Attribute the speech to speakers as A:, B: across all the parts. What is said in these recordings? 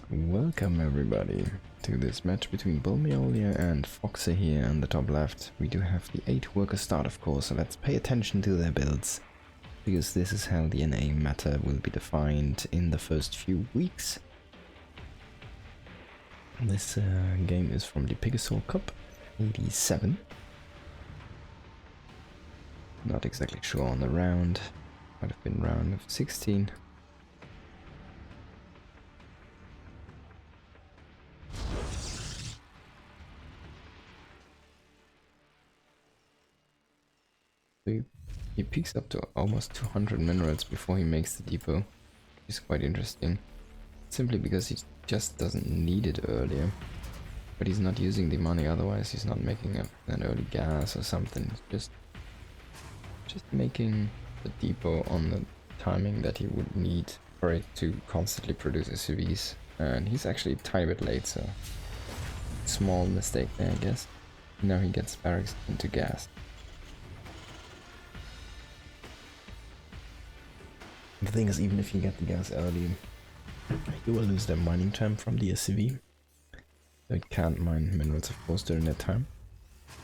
A: Welcome everybody to this match between Bulmyeolja and Foxer here on the top left. We do have the 8 worker start of course, so let's pay attention to their builds, because this is how the NA meta will be defined in the first few weeks. This game is from the Pigosaurcup 87. Not exactly sure on the round, might have been round of 16. He peaks up to almost 200 minerals before he makes the depot, which is quite interesting. Simply because he just doesn't need it earlier. But he's not using the money, otherwise he's not making an early gas or something. He's just making the depot on the timing that he would need for it to constantly produce SUVs. And he's actually a tiny bit late, so small mistake there, I guess. Now he gets barracks into gas. The thing is, even if you get the gas early, you will lose the mining time from the SCV. So it can't mine minerals, of course, during that time.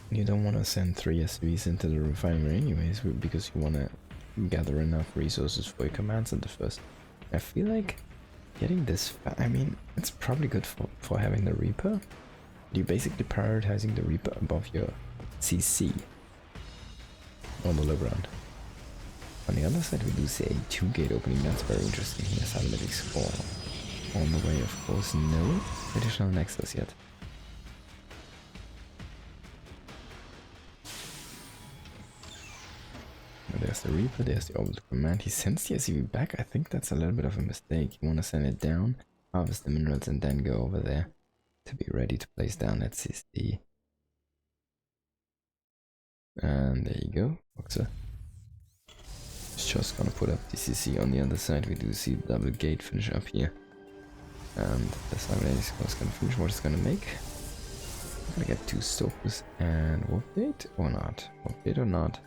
A: You don't want to send 3 SCVs into the refinery anyways, because you want to gather enough resources for your command center first. I feel like getting this, I mean, it's probably good for having the Reaper. You're basically prioritizing the Reaper above your CC on the low ground. On the other side we do see a 2-gate opening, that's very interesting. He has automatic score on the way, of course. No additional nexus yet. There's the Reaper, there's the orbital command. He sends the SCV back. I think that's a little bit of a mistake. You want to send it down, harvest the minerals, and then go over there to be ready to place down that CC. And there you go, Boxer. Just gonna put up the CC. On the other side we do see the double gate finish up here, and the Saturday score is gonna finish. What it's gonna make? I'm gonna get 2 stokers and warp gate or not? Warp gate or not?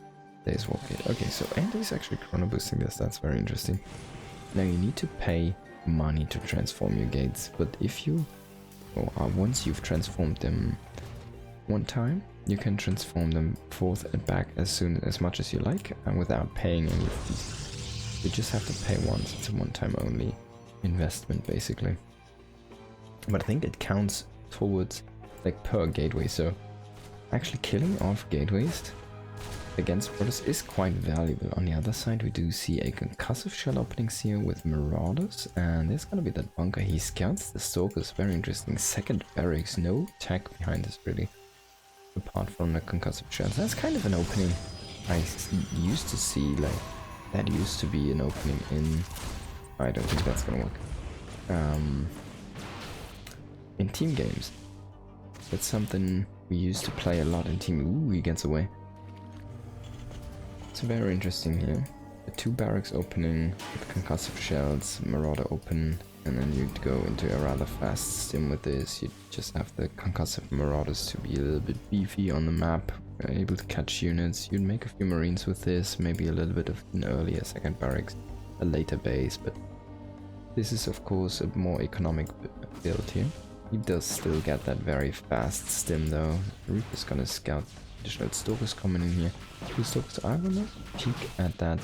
A: There's warp gate. Okay, so and he's actually chrono boosting this. That's very interesting. Now you need to pay money to transform your gates, but if you once you've transformed them one time, you can transform them forth and back as much as you like, and without paying any fees. You just have to pay once. It's a one-time only investment basically. But I think it counts towards like per gateway, so actually killing off gateways against portals is quite valuable. On the other side we do see a concussive shell openings here with marauders, and there's gonna be that bunker. He scouts the stalkers, very interesting. Second barracks, no tech behind this really, apart from the concussive shells. That's kind of an opening I used to see, like that used to be an opening in, I don't think that's gonna work, in team games. That's something we used to play a lot in team. Ooh, he gets away. It's very interesting here. The 2 barracks opening with concussive shells, marauder open, and then you'd go into a rather fast stim with this. You'd just have the concussive marauders to be a little bit beefy on the map, able to catch units. You'd make a few marines with this, maybe a little bit of an earlier second barracks, a later base, but this is of course a more economic build here. He does still get that very fast stim though. Reaper's gonna scout additional stalkers coming in here. 2 stalkers. I wanna peek at that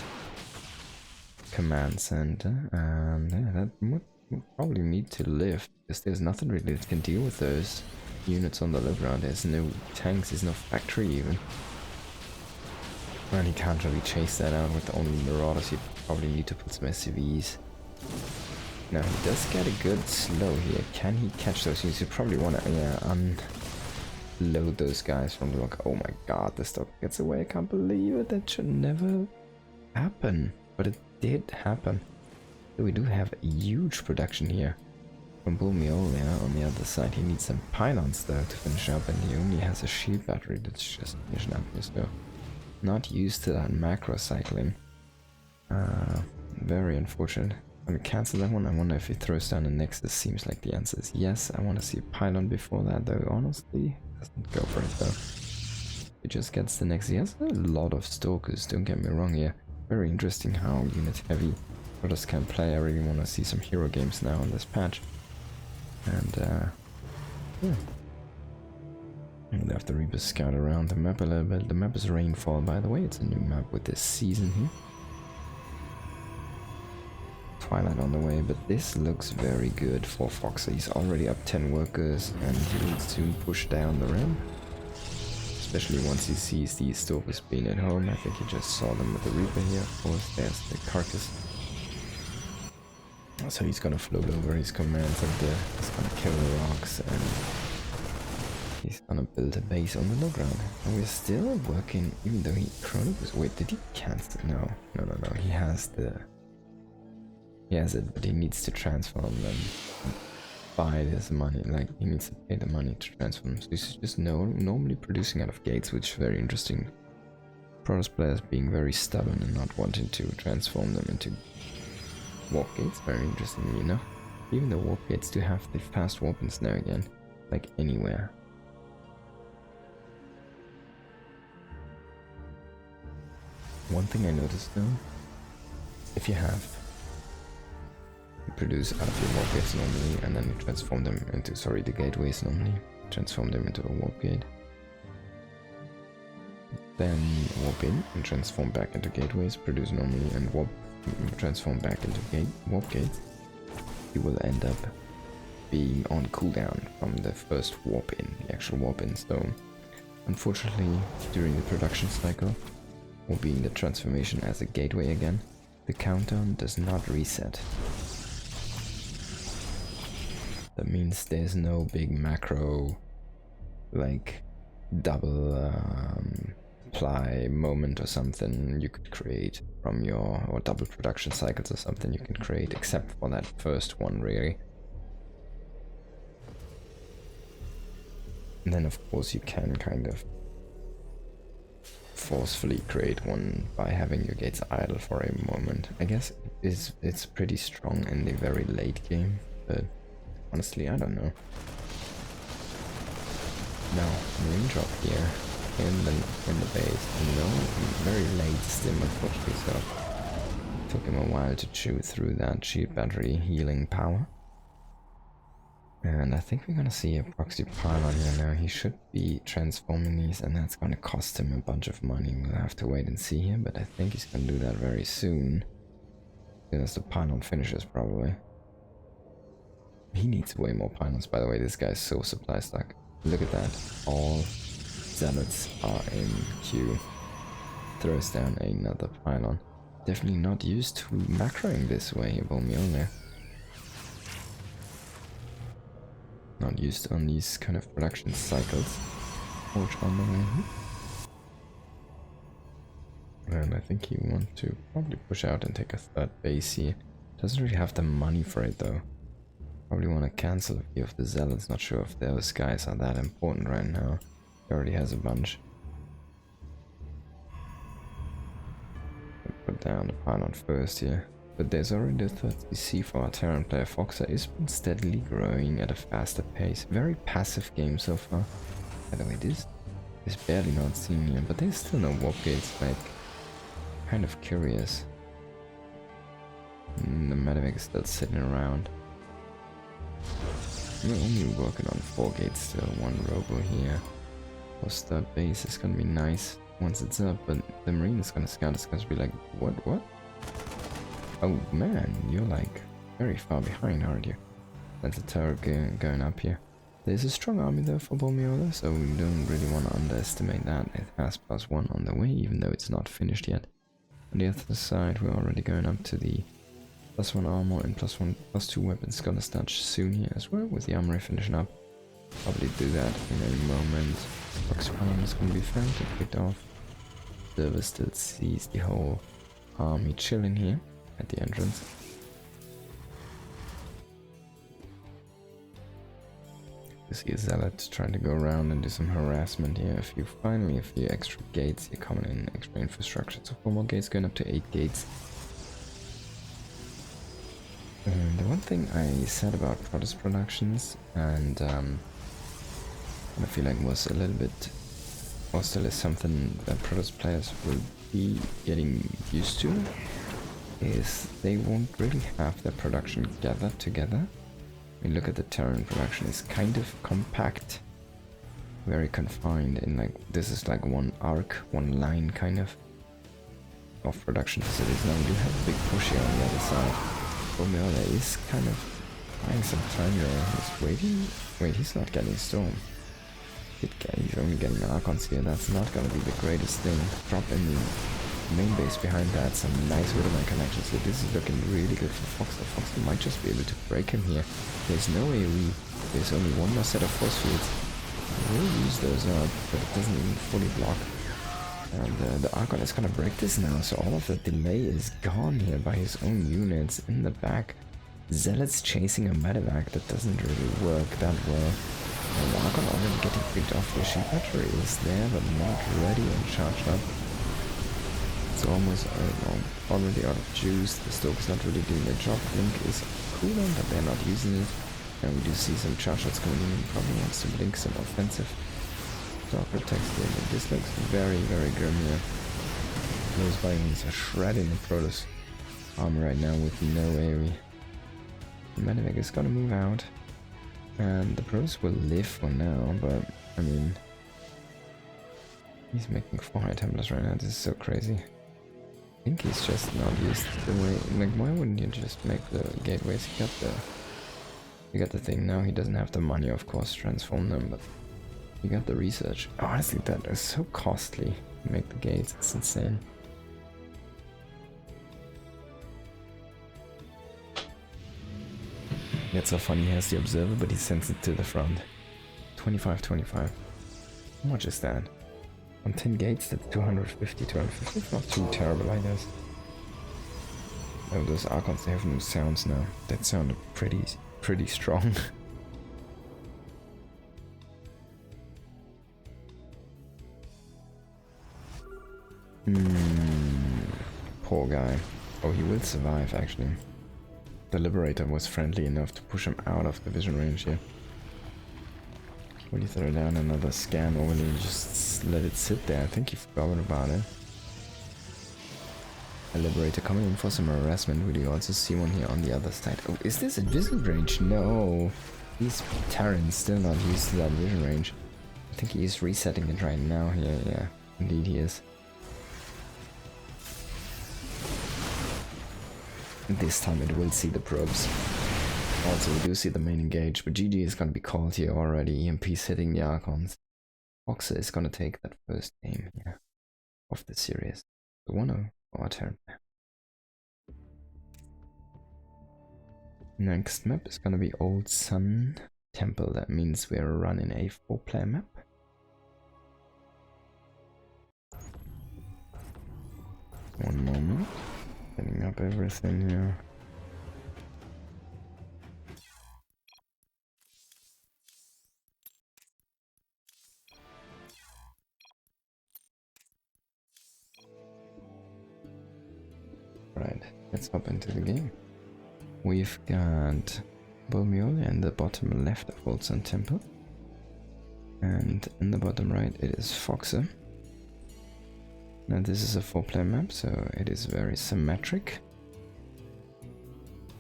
A: command center, and yeah, that would probably need to lift, because there's nothing really that can deal with those units on the low ground. There's no tanks, there's no factory even. And he can't really chase that out with only marauders. You probably need to put some SCVs. Now he does get a good slow here. Can he catch those units? You probably want to unload those guys from the rock. Oh my god, the stock gets away. I can't believe it. That should never happen, but it did happen. So we do have a huge production here from Bulmyeolja. On the other side he needs some pylons though to finish up, and he only has a shield battery that's just finishing up here, so not used to that macro cycling. Very unfortunate. I'm gonna cancel that one. I wonder if he throws down a nexus. Seems like the answer is yes. I want to see a pylon before that though, honestly. Doesn't go for it though. He just gets the nexus. He has a lot of stalkers, don't get me wrong here. Very interesting how unit heavy Brothers can play. I really want to see some hero games now on this patch. And yeah. We'll have the Reapers scout around the map a little bit. The map is Rainfall, by the way. It's a new map with this season here. Twilight on the way, but this looks very good for Foxer. He's already up 10 workers and he will soon push down the ramp. Especially once he sees these Storkers being at home. I think he just saw them with the Reaper here. Of course, there's the carcass. So he's gonna float over his commands and he's gonna kill the rocks and he's gonna build a base on the low ground. And we're still working, even though he Chronicles. Wait, did he cancel? No. He has it, but he needs to transform them. Buy this money, like he needs to pay the money to transform. So he's just normally producing out of gates, which is very interesting. Protoss players being very stubborn and not wanting to transform them into warp gates. Very interesting, you know. Even the warp gates do have the fast warp-ins now again, like anywhere. One thing I noticed though, if you produce out of your warp gates normally, and then you transform them into, the gateways normally, transform them into a warp gate. Then warp in and transform back into gateways, produce normally, and transform back into warp gates. You will end up being on cooldown from the first warp in, the actual warp in. So unfortunately, during the production cycle, or being the transformation as a gateway again, the countdown does not reset. That means there's no big macro, like double ply moment or something you could create from your, or double production cycles or something you can create, except for that first one really. And then of course you can kind of forcefully create one by having your gates idle for a moment. I guess it's pretty strong in the very late game, but honestly, I don't know. No, marine drop here in the base. No, very late stim unfortunately, so it took him a while to chew through that shield battery healing power. And I think we're gonna see a proxy pylon here now. He should be transforming these, and that's gonna cost him a bunch of money. We'll have to wait and see here, but I think he's gonna do that very soon. As the pylon finishes, probably. He needs way more pylons, by the way. This guy's so supply stuck. Look at that. All zealots are in queue. Throws down another pylon. Definitely not used to macroing this way, Bulmyeolja. Not used on these kind of production cycles. Forge on the way. And I think he wants to probably push out and take a third base here. Doesn't really have the money for it though. Probably want to cancel a few of the zealots. Not sure if those guys are that important right now. He already has a bunch. Put down the pylon first here. But there's already a third CC for our Terran player. Foxer is been steadily growing at a faster pace. Very passive game so far. By the way, this is barely not seen here, but there's still no warp gates, like, kind of curious. The medevac is still sitting around. We're only working on 4 gates still, 1 robo here. For third base is gonna be nice once it's up, but the marine is gonna scout, it's gonna be like, what? Oh man, you're like very far behind, aren't you? That's a turret going up here. There's a strong army though for Bulmyeolja, so we don't really want to underestimate that. It has +1 on the way, even though it's not finished yet. On the other side, we're already going up to the +1 armor and +2 weapons. Gonna start soon here as well, with the armory finishing up. Probably do that in a moment. Proxy pylon is gonna be franked and picked off. Server still sees the whole army chilling here at the entrance. You see a zealot trying to go around and do some harassment here. Finally a few extra gates here coming in, extra infrastructure. So 4 more gates going up to 8 gates. And the one thing I said about Protoss productions, and I feel like was a little bit, or still is something that Protoss players will be getting used to, is they won't really have their production gathered together I mean, look at the terrain production. It's kind of compact, very confined in like, this is like one arc, one line kind of production facilities. Now we do have a big push here on the other side. Bulmyeolja is kind of buying some time here. He's waiting. Wait, he's not getting storm. He's only getting archons here. That's not gonna be the greatest thing. Drop in the main base behind that. Some nice Widowman connections. So this is looking really good for Foxer. Foxer might just be able to break him here. There's no AoE. There's only one more set of force fields. We'll use those up, but it doesn't even fully block. And the Archon is gonna break this now, so all of the delay is gone here by his own units in the back. Zealots chasing a medevac that doesn't really work that well. And the Archon already getting picked off. The sheep battery is there, but not ready and charged up. It's almost already out of juice. The Stoke is not really doing their job. Blink is cooldown, but they're not using it. And we do see some charge shots coming in. He probably wants to blink some offensive. Protects them, and this looks very, very grim here. Those Vikings are shredding the Protoss armor right now with no AoE. The Medivac is gonna move out, and the Protoss will live for now, but I mean, he's making 4 high Templars right now. This is so crazy. I think he's just not used the way. Like, why wouldn't you just make the gateways? You got the thing now. He doesn't have the money, of course, to transform them, but. You got the research. Honestly, that is so costly to make the gates. It's insane. It's so funny. He has the observer, but he sends it to the front. 25. How much is that? On 10 gates, that's 250. It's not too terrible, I guess. Oh, those Archons, they have new sounds now. That sounded pretty strong. Poor guy. Oh, he will survive, actually. The Liberator was friendly enough to push him out of the vision range here. Will you throw down another scan, or will you just let it sit there? I think he forgot about it. A Liberator coming in for some harassment. Will you also see one here on the other side? Oh, is this a vision range? No! These Terrans still not used to that vision range. I think he is resetting it right now here. Yeah, indeed he is. This time it will see the probes. Also, we do see the main engage, but GG is gonna be called here already. EMP's hitting the Archons. Boxer is gonna take that first game here of the series. The 1-0 our turn. Next map is gonna be Old Sun Temple. That means we're running a 4-player map. One moment. Setting up everything here. Right, let's hop into the game. We've got Bulmyeolja in the bottom left of Old Sun Temple. And in the bottom right it is Foxer. Now this is a 4-player map, so it is very symmetric.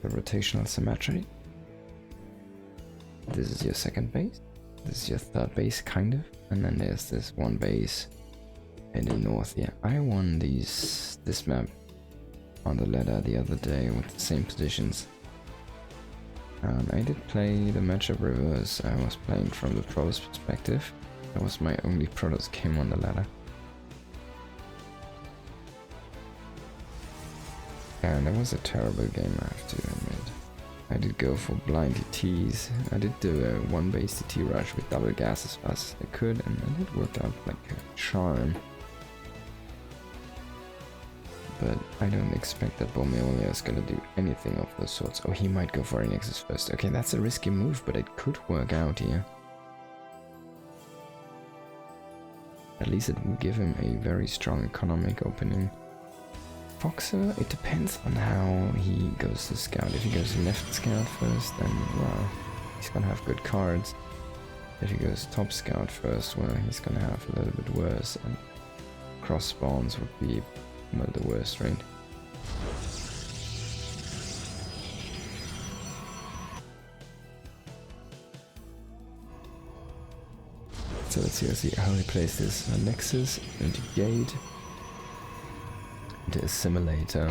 A: The rotational symmetry. This is your second base. This is your third base, kind of. And then there's this one base in the north. Yeah, I won this map on the ladder the other day with the same positions. And I did play the matchup reverse. I was playing from the Protoss perspective. That was my only Protoss game on the ladder. And that was a terrible game, I have to admit. I did go for blind TTs. I did do a 1-base TT rush with double gas as fast as I could, and it worked out like a charm. But I don't expect that Bulmyeolja is gonna do anything of those sorts. Oh, he might go for a Nexus first. Okay, that's a risky move, but it could work out here. At least it will give him a very strong economic opening. Foxer, it depends on how he goes to scout. If he goes left scout first, then well, he's gonna have good cards. If he goes top scout first, well, he's gonna have a little bit worse, and cross spawns would be well, the worst, right? So let's see how he plays this. Nexus, into Gate, into Assimilator,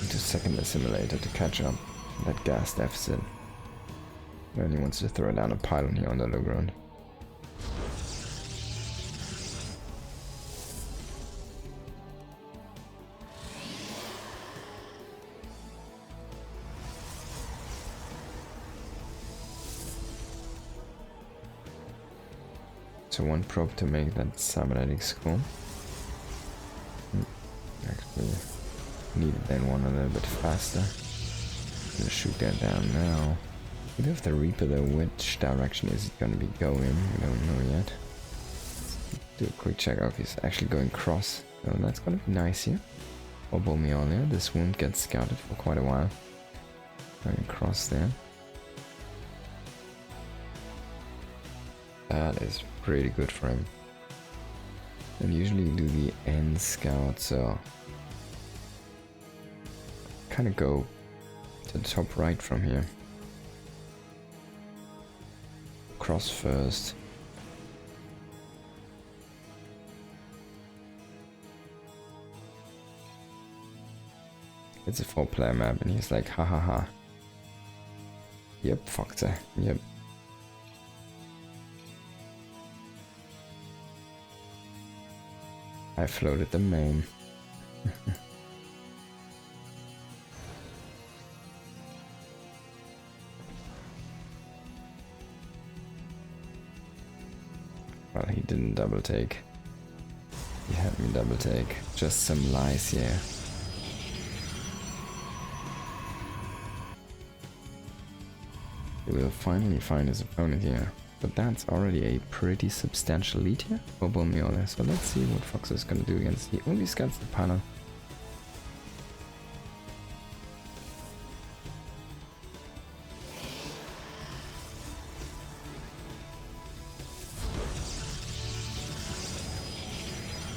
A: into second Assimilator to catch up that gas deficit. Then he wants to throw down a pylon here on the low ground. So one probe to make that cybernetic skull. Actually needed that one a little bit faster. Gonna shoot that down now. We do have the Reaper though. Which direction is it gonna be going? We don't know yet. Let's do a quick check out if he's actually going cross. So that's gonna be nice here. For Bulmyeolja, this won't get scouted for quite a while. Going cross there. That is pretty good for him. And usually you do the end scout, so kind of go to the top right from here. Cross first. It's a 4-player map and he's like, ha ha ha. Yep, fucked her. Yep. I floated the main. Well, he didn't double take. He had me double take. Just some lies here. He will finally find his opponent here. But that's already a pretty substantial lead here for Bulmyeolja. So let's see what Fox is going to do against the only scouts the panel.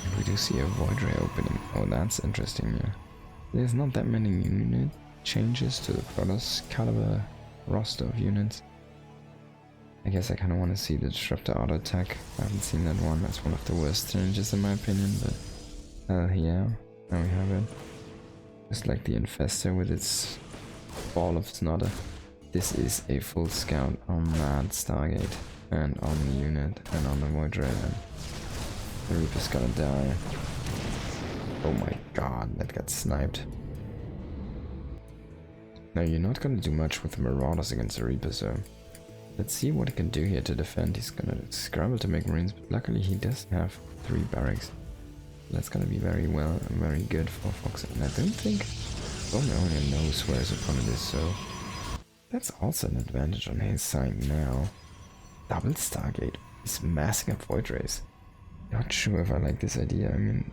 A: And we do see a VOIDRAY opening. Oh, that's interesting, yeah. There's not that many unit changes to the Protoss caliber roster of units. I guess I kind of want to see the Disruptor auto attack. I haven't seen that one. That's one of the worst changes in my opinion, but yeah, now we have it. Just like the Infestor with its ball of snodder. This is a full scout on that Stargate and on the unit and on the VOIDRAY. And the Reaper's gonna die. Oh my god, that got sniped. Now you're not gonna do much with the Marauders against the Reaper, so let's see what he can do here to defend. He's gonna scramble to make Marines, but luckily he does have 3 barracks. That's gonna be very good for Fox. And I don't think Bulmyeolja knows where his opponent is, so that's also an advantage on his side now. Double Stargate. He's massing up VOIDRAYs. Not sure if I like this idea. I mean,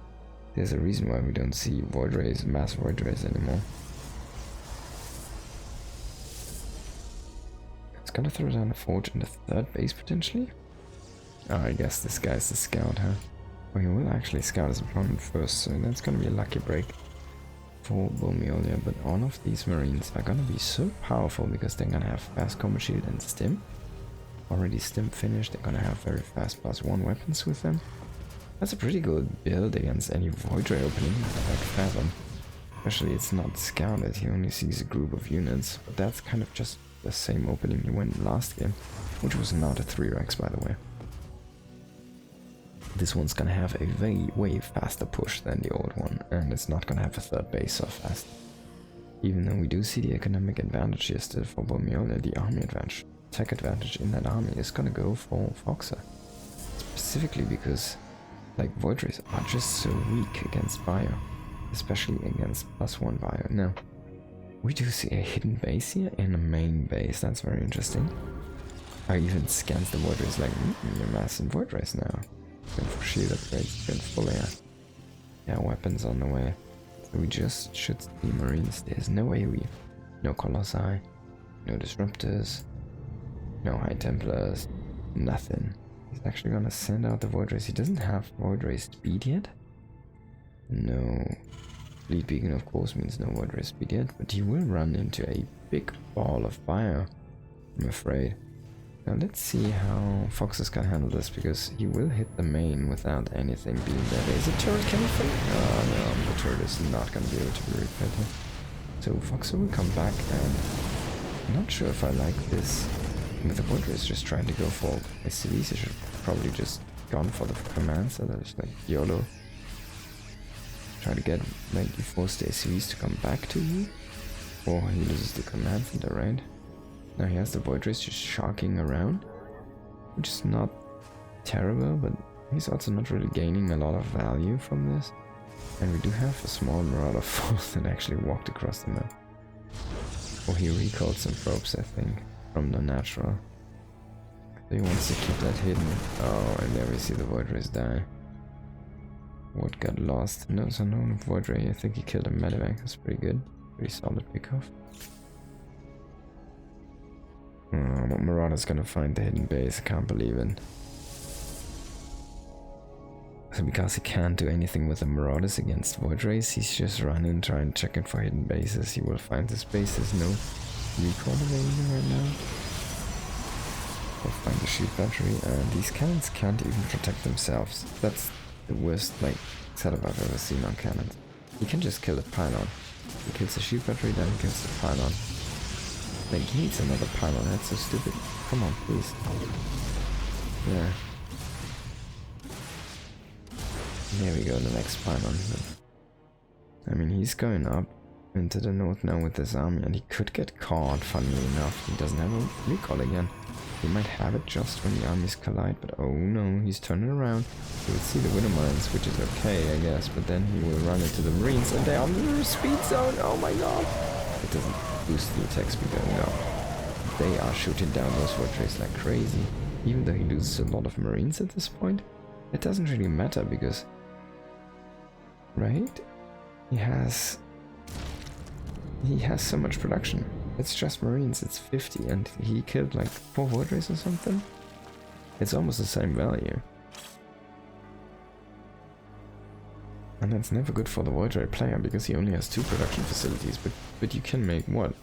A: there's a reason why we don't see VOIDRAYs, mass VOIDRAYs anymore. Gonna throw down a forge in the 3rd base potentially? Oh, I guess this guy's the scout, huh? Well, he will actually scout his opponent first, so that's gonna be a lucky break for Bulmyeolja. But all of these Marines are gonna be so powerful because they're gonna have fast combat shield and stim. Already stim finished, they're gonna have very fast +1 weapons with them. That's a pretty good build against any VOIDRAY opening like Fathom. Especially it's not scouted, he only sees a group of units, but that's kind of just the same opening he went last game, which was not a 3-Rex by the way. This one's gonna have a way faster push than the old one, and it's not gonna have a 3rd base so fast. Even though we do see the economic advantage here still for Bulmyeolja, the army advantage, tech advantage in that army is gonna go for Foxer. Specifically because like VOIDRAYs are just so weak against bio, especially against +1 bio. Now, we do see a hidden base here and a main base. That's very interesting. I even scans the VOIDRAYs like, you're massing VOIDRAYs now. Going for shield upgrades, going full air. Yeah, weapons on the way. So we just should see Marines. There's no AoE, no Colossi, no Disruptors, no High Templars, nothing. He's actually gonna send out the VOIDRAYs. He doesn't have VOIDRAY speed yet. No. Lead Beacon of course means no VOIDRAY speed yet, but he will run into a big ball of bio I'm afraid. Now let's see how Foxes can handle this, because he will hit the main without anything being there. There's a turret coming from... Oh no, the turret is not going to be able to be repaired here. So Foxer will come back, and I'm not sure if I like this. With the VOIDRAY is just trying to go for SCVs, he should probably just gone for the command, so that's like YOLO. Try to get, like, you force the SCVs to come back to you, or he loses the command center, right? Now he has the VOIDRAYs just sharking around, which is not terrible, but he's also not really gaining a lot of value from this. And we do have a small Marauder force that actually walked across the map. Or he recalled some probes, I think, from the natural. So he wants to keep that hidden. Oh, and there we see the VOIDRAYs die. What got lost? No, so no VOIDRAY. I think he killed a Medivac. That's pretty good. Pretty solid pickoff. But Marauder's gonna find the hidden base. I can't believe it. So because he can't do anything with the Marauders against VOIDRAYs, he's just running, trying to check it for hidden bases. He will find this base. There's no recall available right now. We'll find the shield battery, and these cannons can't even protect themselves. That's the worst, like, setup I've ever seen on cannons. He can just kill the pylon. He kills the shield battery, then he kills the pylon. Like, he needs another pylon. That's so stupid. Come on, please. Yeah. There we go, the next pylon. I mean, he's going up into the north now with this army, and he could get caught, funnily enough. He doesn't have a recall again. He might have it just when the armies collide, but oh no, he's turning around. He will see the Widow Mines, which is okay, I guess, but then he will run into the Marines, and they're on the speed zone. Oh my god! It doesn't boost the attack speed, no. They are shooting down those VOIDRAYs like crazy. Even though he loses a lot of Marines at this point, it doesn't really matter, because... Right? He has so much production. It's just Marines, it's 50, and he killed like 4 VOIDRAYs or something. It's almost the same value. And that's never good for the VOIDRAY player, because he only has 2 production facilities, but you can make what?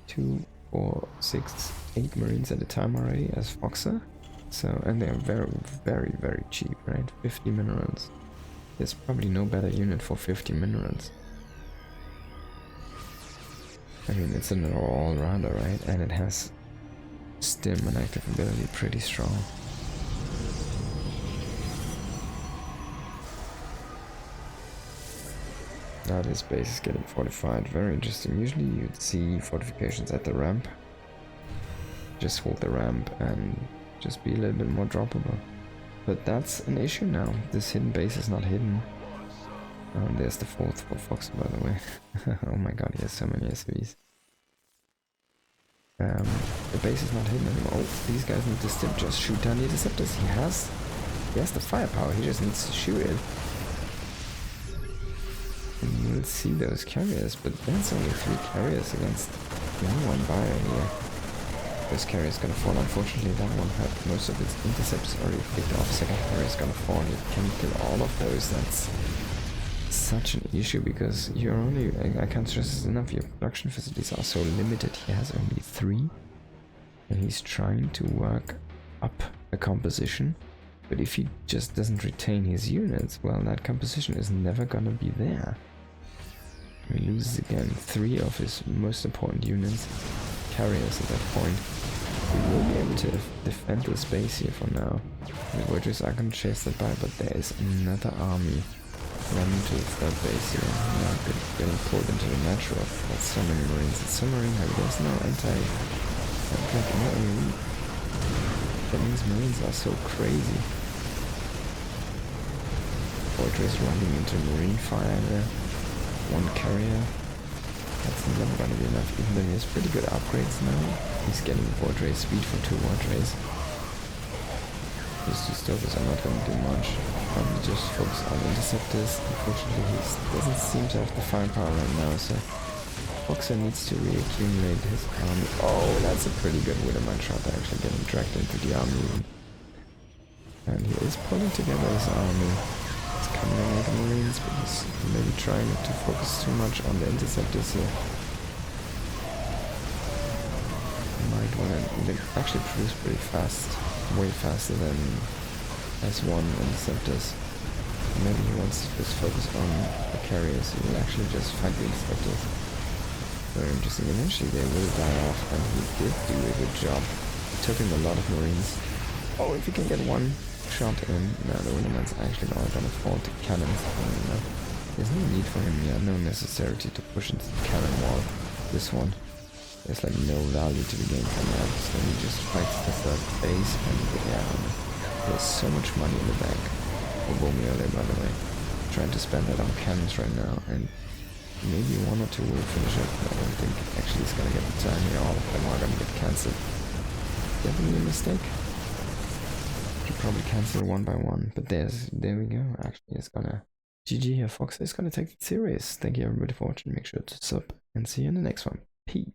A: 2, 4, 6, 8 Marines at a time already as Foxer. So, and they're very, very, very cheap, right? 50 minerals. There's probably no better unit for 50 minerals. I mean, it's an all-rounder, right? And it has stim and active ability pretty strong. Now this base is getting fortified. Very interesting. Usually you'd see fortifications at the ramp. Just hold the ramp and just be a little bit more droppable. But that's an issue now. This hidden base is not hidden. There's the 4th for Fox, by the way. Oh my god, he has so many SCVs. The base is not hidden anymore. Oh, these guys need to still just shoot down the interceptors. He has the firepower, he just needs to shoot it. And we'll see those carriers, but that's only 3 carriers against one buyer here. This carrier is gonna fall. Unfortunately, that one had most of its intercepts already picked off. Second carrier is gonna fall. You can kill all of those. That's such an issue, because you're only, I can't stress this enough, your production facilities are so limited. He has only 3, and he's trying to work up a composition, but if he just doesn't retain his units, well, that composition is never gonna be there. He loses again 3 of his most important units, carriers at that point. We will be able to defend the space here for now. The VOIDRAYs are gonna chase that by, but there is another army running to the 3rd base here. Now getting pulled into the natural. That's so many Marines. It's so marine heavy. There's no no elite. That means Marines are so crazy. VOIDRAYs running into Marine fire there. 1 carrier. That's never gonna be enough, even though he has pretty good upgrades now. He's getting VOIDRAY speed for 2 VOIDRAYs. These 2 Stokers are not gonna do much. Just focus on interceptors. Unfortunately, he doesn't seem to have the firepower right now, so Foxer needs to reaccumulate his army. Oh, that's a pretty good Widow Mine shot, actually getting dragged into the army. And he is pulling together his army. He's coming in with the Marines, but he's maybe trying not to focus too much on the interceptors here. might want to actually produce pretty fast, way faster than S1 and Scepters. Maybe he wants to just focus on the carriers. He will actually just fight the Inspectors. Very interesting. Eventually they will die off, and he did do a good job. It took him a lot of Marines. Oh, if he can get one shot in. No, the Winterman's actually not gonna fall to cannons. There's no need for him yet, no necessity to push into the cannon wall. This one. There's like no value to be gained from that, so he just fights the third base, and yeah, there's so much money in the bank for Bulmyeolja, by the way. Trying to spend that on cannons right now, and maybe one or two will finish it. I don't think actually he's gonna get the turn here. All of them are gonna get cancelled. Definitely a mistake. Should probably cancel one by one, but there we go. Actually, it's gonna GG here. Fox is gonna take it serious. Thank you everybody for watching. Make sure to sub and see you in the next one. Peace.